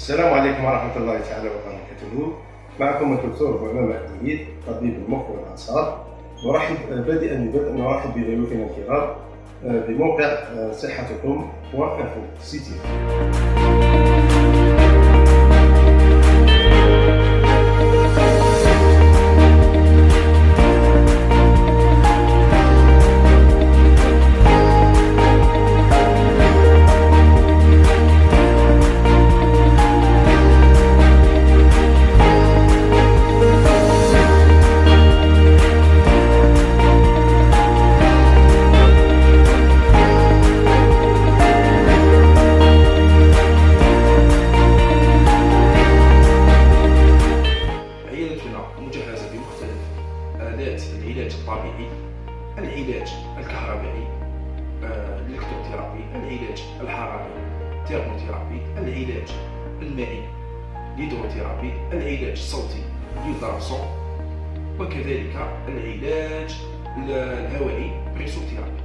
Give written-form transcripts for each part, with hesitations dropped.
السلام عليكم ورحمة الله تعالى وبركاته. معكم الدكتور بوعمامة الدليل، طبيب المخ والأعصاب. نرحب بضيوفنا الكرام بموقع صحتكم وانفو سيتي. مجهزة بمختلف آلات العلاج الطبيعي، العلاج الكهربائي، الإلكتروثيرابي، العلاج الحراري، تيرموثيرابي، العلاج المائي، الهيدروثيرابي، العلاج الصوتي، الألتراسون، وكذلك العلاج الهوائي، بريسوثيرابي.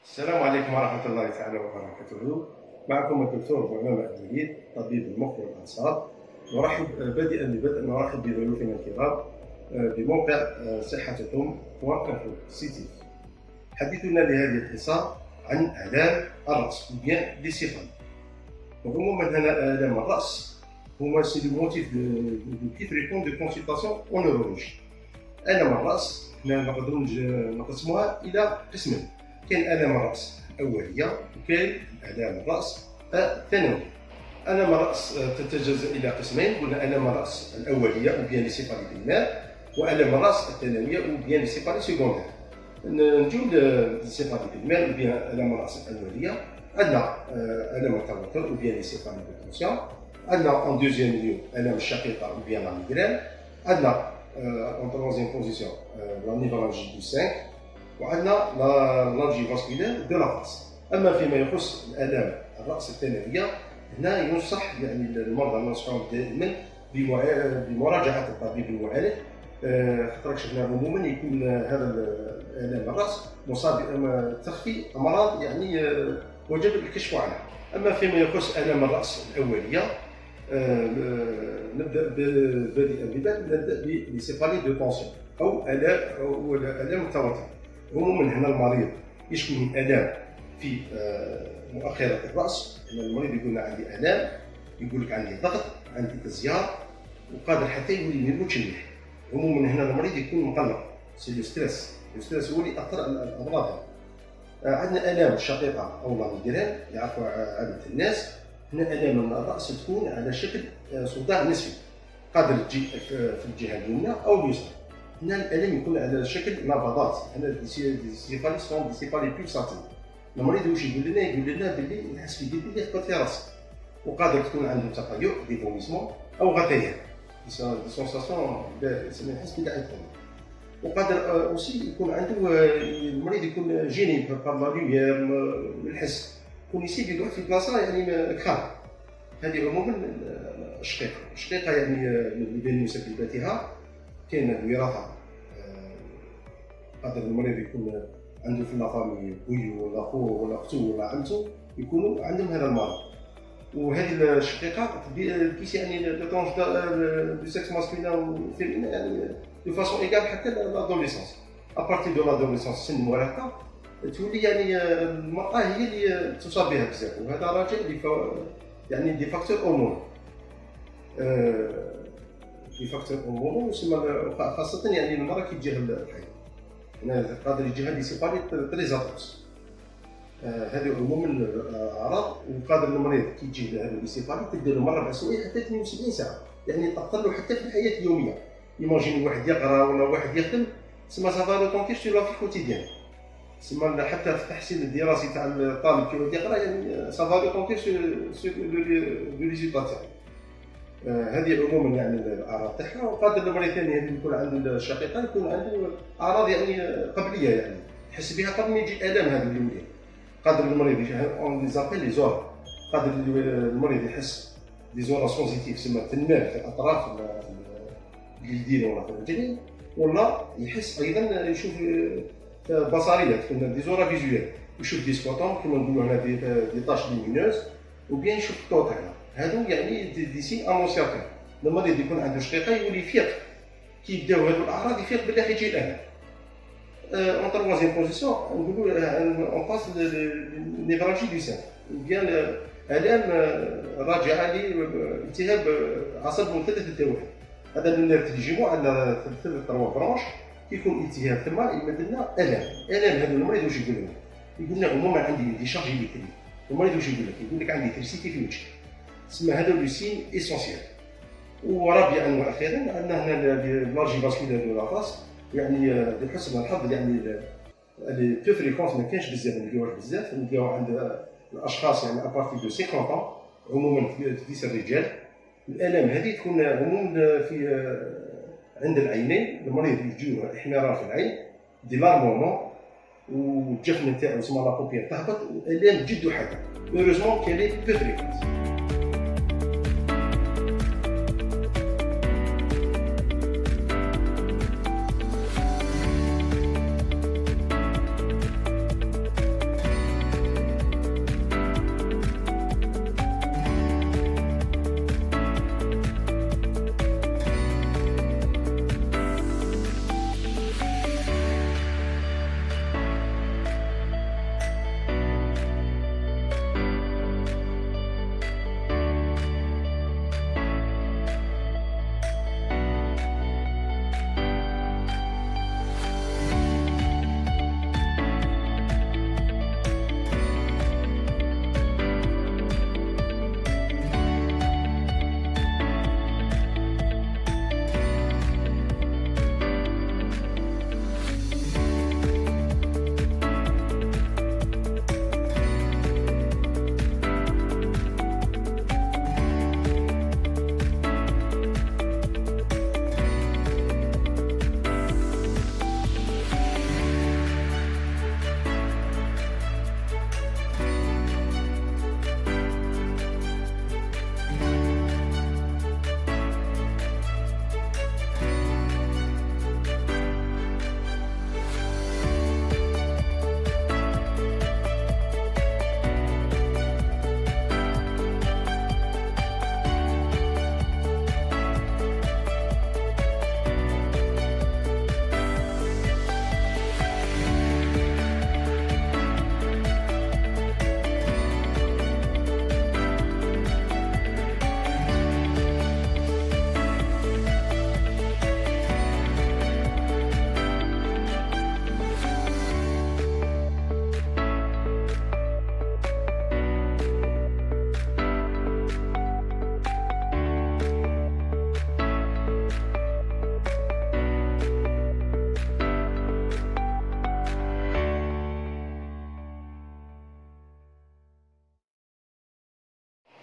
السلام عليكم ورحمة الله تعالى وبركاته. معكم الدكتور بوعمامة الدليل، طبيب المخ والأعصاب. نرحب بضيوفنا الكرام بموقع صحتكم وانفو سيتي. حديثنا لهذه الحصة عن آلام الرأس وبيان لي سيفال. وعموما هنا آلام الرأس هما سي لو موتيف دو بي فريكون دو كونسلطاسيون اون نورولوجي. آلام الرأس حنا نقدروا نقسموها إلى قسمين. كاين آلام الرأس أولية وكاين آلام الرأس الثانوية. آلام الرأس تتجزأ إلى قسمين، قلنا آلام الرأس الأولية وبيان لي سيفالي بريمير، وآلام الرأس الثانوية وبيان لي سيفالي سيكوندير. نجيو للسيفالي بريمير وبيان آلام الرأس الأولية. عندنا آلام التوتر وبيان لي سيفالي بوتنسيون. عندنا أن دوزيام ليو آلام الشقيقة وبيان لا ميغرين. عندنا أن تروازيام بوزيسيون لا نيفرالجي دو 5. وعندنا لالجي فاسكولير دو لا فاس. اما فيما يخص الالام الراس الثانويه، هنا ينصح المرضى ننصحهم دائما بمراجعه الطبيب المعالج، خاطر شفنا عموما يكون هذا الالام الراس تخفي امراض وجب الكشف عنها. اما فيما يخص الام الراس الاوليه، نبدا بسيفالي دو طونسيون او الام التوتر. عموما هنا المريض يشكو من الام في مؤخره الراس. هنا المريض يقول عندي الام، يقول لك عندي ضغط، عندي ازيار، وقادر حتى يولي ما يرقدش مليح. عموما هنا المريض يكون مقلق، سي لو ستريس. الستريس هو اللي ياثر على الامراض هذه. عندنا الام الشقيقه او لا ميغرين، يعرفوا عاده الناس. هنا الام الراس تكون على شكل صداع نصفي، قادر تجي في الجهه اليمنى او اليسرى. هنا الالم يكون على شكل نبضات. هنا السيفالي سون سيفالي بيلساتين. المريض واش يقول لنا باللي يحس في يديه اللي في راسه، وقادر تكون عنده تقيؤ دي فوميسمون او غثيان، دي سونساسيون يحس بلا يفهم. وقادر اوسي يكون عنده المريض يكون جيني بار لا لوميير من الحس، يكون يسيب يقعد في بلاصه كخان. هذه عموما الشقيقه من بين مسبباتها كاين الوراثه. قادر المريض يكون عنده في لافامي بوي ولا خوه ولا اختو ولا عمته يكونوا عندهم هذا المرض. وهذه الشقيقه كيس لو طونج دو سكس ماسكولين وفيمين دو فاسون ايكال حتى لادوليسونس. ابارتي دو لادوليسونس سن المراهقه تولي المراه هي اللي تصاب بها بزاف، وهذا راجع دي فاكتور هرمون. دي فاكتور هرمون خاصه المراه كي تجيها الحيض. هنا قادر يجيها دي سيفالي تريزاتوس. هذه عموما الاعراض. وقادر المريض كي تجي له هذه دي سيفالي تبدا له من 4 سوايع حتى 72 ساعه، تاثر له حتى في الحياه اليوميه. ايماجيني واحد يقرا ولا واحد يخدم، سما سافا لو طونكي سو لا في كوتيديان، سما حتى في التحصيل الدراسي تاع الطالب كي يقرا سافا لو طونكي سو لو ريزولتا تاعو. هذه عموما الاعراض تاعها. وقادر المريض ثاني اللي يكون عنده الشقيقه يكون عنده اعراض قبليه، يحس بها قبل ما يجي الالام هذه اللي وليه. قادر المريض اون لي زابيل لي زور، قادر المريض يحس دي زورا سونزيتيف، سما تنمال في اطراف اليدين ولا في الرجلين، ولا يحس ايضا يشوف بصريه، تكون دي زورا فيزوال، يشوف دي سبوتوم كيما نقولوا هنا دي طاش ليمينوز، وبيان يشوف الطوط هكا. هادو يعني دي سين انونسياتور. المريض يكون عنده شقيقه يولي يفيق، كي يبداو هادو الاعراض يفيق بلي حيجي الالم. اون تروازيام بوزيسيون نقولوا اون باس نيفرالجي دو سان، بيان الام راجعه لالتهاب عصب مثلث التوحد. هذا النيرف تيجيمو عندنا ثلاث تروا برونش، كيكون التهاب ثما يمد لنا الام هذا المريض واش يقول لنا؟ يقول لنا عموما عندي دي شارج الكتريك. المريض واش يقول لك؟ يقول لك عندي ترسيتي في وجهي. تسمى هذا لو سين اسونسيال. ورابعا واخيرا عندنا هنا لارجي فاسكولار دو لافاس، يعني بحسب الحظ يعني لي تو فريكونس ما كانش بزاف، ما نلقاوهاش بزاف، نلقاو عند الاشخاص يعني ابارتي دو 50 ans عموما في الرجال. الالام هذه تكون عموما في عند العينين، المريض يجيوه احمرار في العين دي لارمومون، والجفن نتاعو تسمى لا بوبيير تهبط، والالام جد حاده. هوريزمون كاين لي بو فريكونس.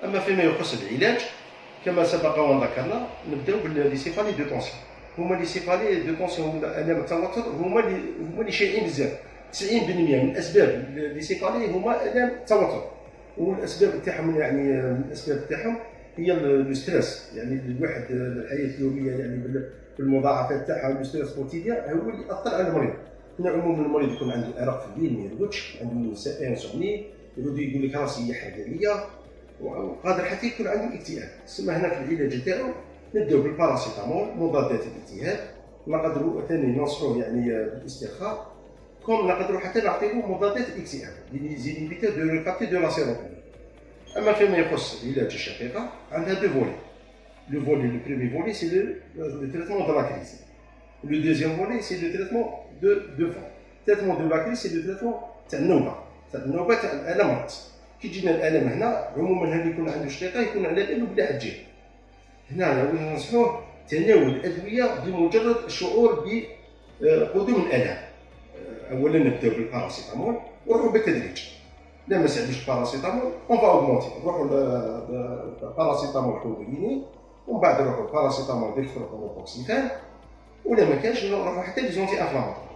اما فيما يخص العلاج كما سبق وذكرنا، نبداو بالليسيفالي دو طونسيون. هما ليسيفالي دو طونسيون ولا الام التوتر هما اللي شائعين بزاف. 90% من اسباب الليسيفالي هما الام التوتر، والاسباب تاعهم يعني من الاسباب تاعهم هي الستريس، يعني الواحد الحياه اليوميه يعني بالمضاعفات تاعها الستريس كوتيديان هو اللي ياثر على المريض. هنا عموما المريض يكون عنده ارق في الليل ما يرقدش، عنده انسومني، يقول لك راسي يحرق عليا، وقادر حتى يكون عنده اكتئاب. تسمى هنا في العلاج تاعو نبداو بالباراسيتامول مضادات الاكتئاب، نقدروا ثاني ننصحوه يعني بالاسترخاء، كون نقدروا حتى نعطيوه مضادات الاكتئاب اللي زينيبيتور دو ريكابتي دو لا سيروتونين. اما فيما يخص علاج الشقيقه عندها دو فولي. لو فولي لو بريمي فولي سي لو تريتمون دو لا كريز، لو دوزيام فولي سي لو تريتمون دو فون. تريتمون دو لا كريز سي لو تريتمون تاع النوبه تاع الالم الراس. كي جينا الالم هنا عموما هذا يكون عنده شقيقه يكون على بالو بلا حجه. هنا ننصحوه تناول الادويه بمجرد الشعور بقدوم الالم. اولا نبداو بالباراسيتامول ونروحوا بالتدريج. لا ما ساعدوش الباراسيتامول اون فا اوغمونتي، نروحوا للباراسيتامول كومبيني، ومن بعد نروحوا للباراسيتامول ديال الفروكسيفان، ولا ما كانش نروحوا حتى ليزونتي انفلاماتور.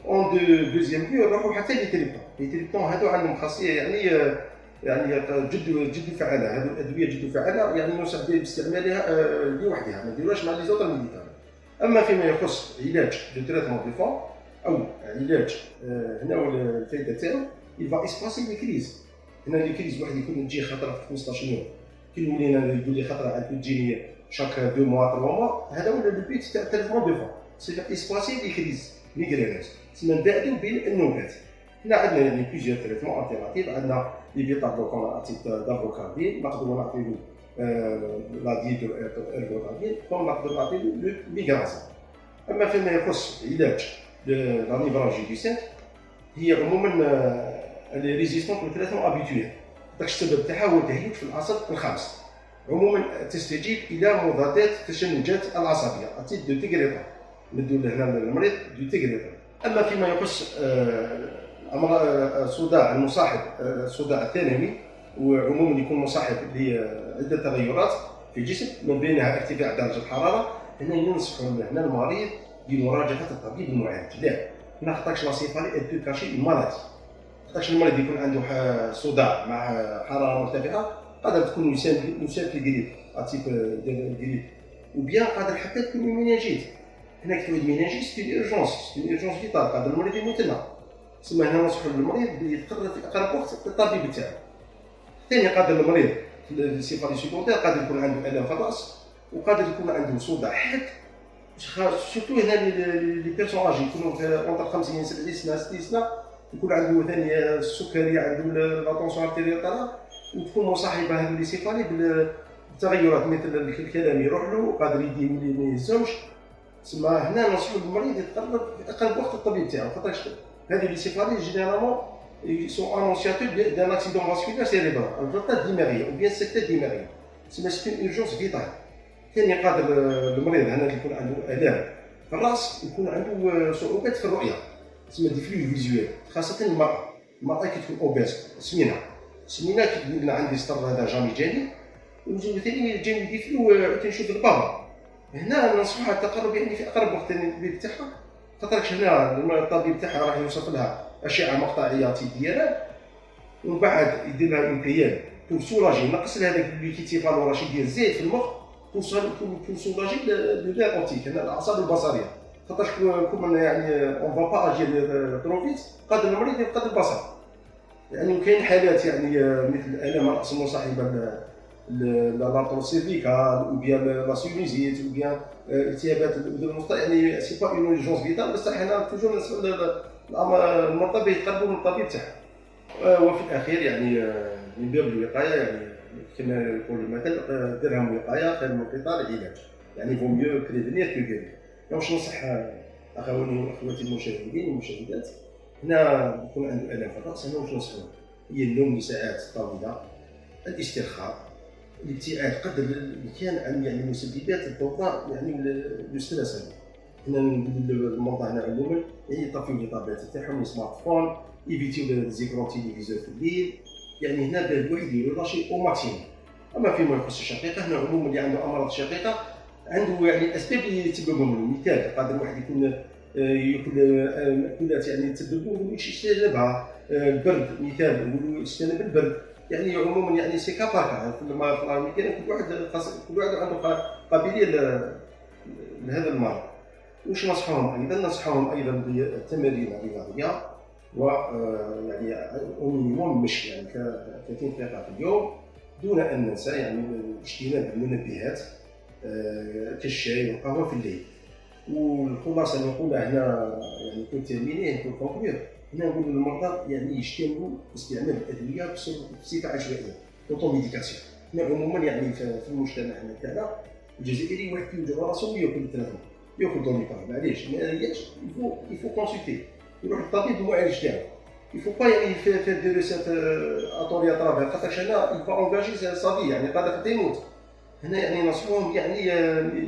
اون دوزيام ليو نروحوا حتى لي تريبتون هادو عندهم خاصيه يعني جد فعاله. هذه الادويه جد فعاله، يعني ننصح باستعمالها لوحدها، ما نديروهاش مع لي زوطر ميديكال. اما فيما يخص علاج لو تريتمون دو فون او علاج هنا الفائده تاعو يبقى اسباسي لي كريز. هنا لي كريز واحد يكون تجي خطره في 15 يوم، كي ولينا يقول لي خطره عاد تجيني شاك 2 موا 3 موا، هذا هو البيت تاع التريتمون دو فون، سي اسباسي لي كريز ميغرينوز، تسمى نبعدو بين النوبات. هنا عندنا يعني بليزيور تريتمون التيراتيف، عندنا لي فيتا بلوكون اتيك دافروكاردين، نقدروا نعطيو لا ديتو ارغوتادين، كون نقدروا نعطيو لو ميغرازين. اما فيما يخص علاج لا نيفراجي دو سين، هي عموما لي ريزيستون لو تريتمون ابيتويل، داك السبب تاعها هو التهيج في العصب الخامس. عموما تستجيب الى مضادات التشنجات العصبيه اتيك دو تيغريتون، ندو لهنا للمريض دو تيغريتون. اما فيما يخص الصداع المصاحب الصداع الثانوي، وعموما يكون مصاحب لعده تغيرات في الجسم من بينها ارتفاع درجه الحراره، هنا ينصحوا هنا المريض بمراجعه الطبيب المعالج. لا ما خطاكش لا سيفالي ال كاشي المالادي، خطاكش المريض يكون عنده صداع مع حراره مرتفعه، قادر تكون يسال في الجريب اتيب ديال الجريب، وبيان قادر حتى تكون ميناجيت. هنا كتولد ميناجيت في اورجونس فيتال، قادر المريض يموت لنا. تسمى هنا نصحوا للمريض يتقرر في اقرب وقت للطبيب تاعو. ثاني قادر المريض في السيفالي سيكونتير قادر يكون عنده الام في الراس، وقادر يكون عنده صداع حاد، سورتو هنا لي بيرسون اجي يكونوا اونتر 50 70 سنه 60 سنه، يكون عنده ثاني السكري، عنده لاتونسيون ارتيريال طالعه، وتكون مصاحبه هذه لي سيفالي بالتغيرات مثل الكلام يروح له، قادر يدي ما يهزمش. تسمى هنا ننصحوا المريض يتقرب في اقرب وقت للطبيب تاعو، خاطرش هذه لي سيفالي جينيرالمون سون انونسياتور دان اكسيدون فاسكولار سيريبرال، الجلطه دماغيه او بيان سكته دماغيه، تسمى سي اون اورجونس فيتال. ثاني قادر المريض هنا يكون عنده الام في الراس، يكون عنده صعوبات في الرؤيه، تسمى دي فلو فيزيوال، خاصه المراه كي تكون اوبيز سمينه كي تقول عندي سطر هذا جامي جاني، وزوج ثاني جاني دي فلو تنشوف البابا. هنا ننصحها التقرب يعني في اقرب وقت للطبيب تاعها، خاطرش هنا الطبيب تاعها راح يوصف لها اشعه مقطعيه ديالها، ومن بعد يدير لها اون بيان بور سولاجي، نقص لها هذاك اللي كيتيفالو راشي ديال الزيت في المخ، بور سولاجي لو نير اوبتيك، هنا الاعصاب البصريه، خاطرش كون يعني اون فا با اجير تروفيت قادر المريض يفقد البصر. يعني كاين حالات يعني مثل الام الراس المصاحبه لارتر سيرفيكال، او بيان لا سينوزيت، او بيان التهابات الاذن الوسطى، يعني سي با اون اورجونس فيتال، بصح حنا توجور نسال المرضى يتقربوا من الطبيب تاعهم. وفي الاخير يعني من باب الوقايه، يعني كما يقول المثل درهم وقايه خير من قطار علاج، يعني فو ميو بريفينير كو غيرير. واش ننصح اخواني واخواتي المشاهدين والمشاهدات، هنا يكون عنده الام في الراس، هنا واش ننصحوا هي النوم لساعات طويله، الاسترخاء، الابتعاد قدر الامكان عن يعني مسببات الضوضاء، يعني الاسترس. هنا نقول للمرضى هنا عموما يعني يطفيو لي طابلات تاعهم، السمارت فون، ايفيتيو لي زيكرون تيليفزيون في الليل، يعني هنا الواحد يريلاشي او ماكسيموم. اما فيما يخص الشقيقه، هنا عموما اللي عنده امراض الشقيقه عنده يعني اسباب اللي يتسببهم. مثال قادر واحد يكون ياكل مأكولات يعني تسبب له يجتنبها، البرد مثال نقولوا يجتنب البرد، يعني عموما يعني سي كاباكا في الامريكان، كل واحد عنده قابليه لهذا المرض. واش ننصحهم ايضا؟ ننصحهم ايضا بالتمارين الرياضيه، و يعني او مينيموم مشي يعني 30 دقيقه في اليوم، دون ان ننسى يعني اجتناب المنبهات كالشاي والقهوه في الليل. والخلاصه اللي نقولها هنا يعني كون تيرميني كون كونكلور، هنا نقول للمرضى يعني يجتنبوا استعمال الادويه بصفه عشوائيه، اوتو ميديكاسيون. هنا عموما يعني في المجتمع تاعنا الجزائري واحد كيوجد راسو ياكل التلفون، ياكل دوميكار، معليش ما رياش، يفو كونسلتي، يروح للطبيب المعالج تاعو، يفو با يعني فير دي ريسيت اطوريا طرافير، خاطرش هنا يبقى اونجاجي سافي يعني قادر حتى يموت. هنا يعني نصحوهم يعني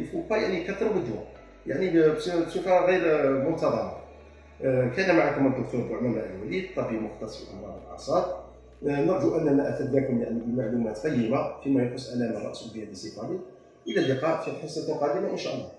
يفو با يعني يكثروا بالدواء، يعني بصفه غير منتظمه. كان معكم الدكتور بوعمامة الوليد، طبيب مختص في امراض الاعصاب. نرجو اننا افدناكم يعني بمعلومات قيمه فيما يخص الام الراس والجهاز الانسفالي. الى اللقاء في الحصه القادمه ان شاء الله.